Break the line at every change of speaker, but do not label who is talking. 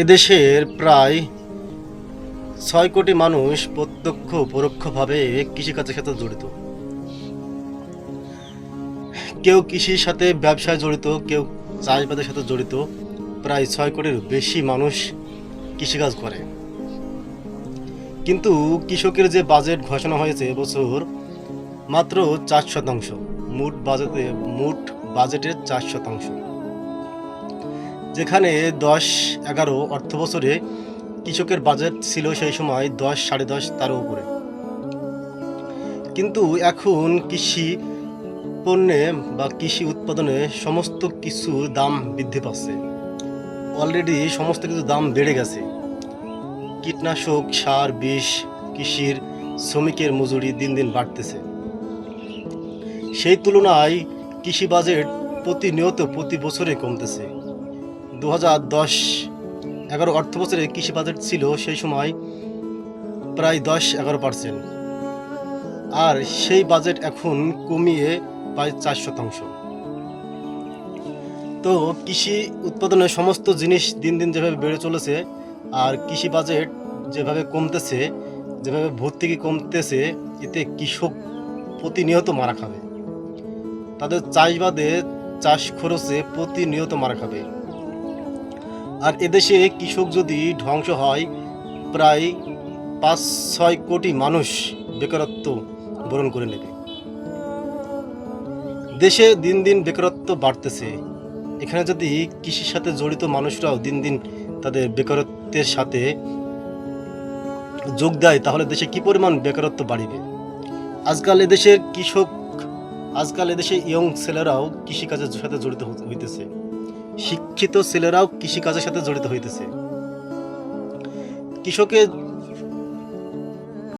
এদেশের প্রায় ৬ কোটি মানুষ প্রত্যক্ষ পরোক্ষভাবে কৃষিকাজের সাথে জড়িত। কেউ কৃষির সাথে ব্যবসায় জড়িত, কেউ চাষবাসের সাথে জড়িত। প্রায় ৬ কোটির বেশি মানুষ কৃষিকাজ করে। কিন্তু কৃষকের যে বাজেট ঘোষণা হয়েছে এবছর মাত্র ৪%, মোট বাজেটের ৪%। যেখানে ১০-১১ অর্থ বছরে কৃষকের বাজেট ছিল সেই সময় ১০, ১০.৫ তারও উপরে। কিন্তু এখন কৃষি পণ্যে বা কৃষি উৎপাদনে সমস্ত কিছুর দাম বৃদ্ধি পাচ্ছে। অলরেডি সমস্ত কিছু দাম বেড়ে গেছে। কীটনাশক, সার, বিষ, কৃষির শ্রমিকের মজুরি দিন দিন বাড়তেছে। সেই তুলনায় কৃষি বাজেট প্রতি বছরে কমতেছে। ২০১০-১১ অর্থ বছরে কৃষি বাজেট ছিল সেই সময় প্রায় ১০-১১%, আর সেই বাজেট এখন কমিয়ে প্রায় ৪%। তো কৃষি উৎপাদনের সমস্ত জিনিস দিন দিন যেভাবে বেড়ে চলেছে, আর কৃষি বাজেট যেভাবে কমতেছে, যেভাবে ভর্তুকি কমতেছে, এতে কৃষক প্রতিনিয়ত মারা খাবে। তাদের চাষবাদে চাষ খরচে প্রতিনিয়ত মারা খাবে। আর এদেশে কৃষক যদি ধ্বংস হয়, প্রায় ৫-৬ কোটি মানুষ বেকারত্ব বরণ করে নেবে। দেশে দিন দিন বেকারত্ব বাড়তেছে। এখানে যদি কৃষির সাথে জড়িত মানুষরাও দিন দিন তাদের বেকারত্বের সাথে যোগ দেয়, তাহলে দেশে কি পরিমাণ বেকারত্ব বাড়বে। আজকাল এদেশে ইয়ং ছেলেরাও কৃষিকাজের সাথে জড়িত হইতেছে। শিক্ষিত ছেলেরাও কৃষিকাজের সাথে জড়িত হইতেছে। কৃষকের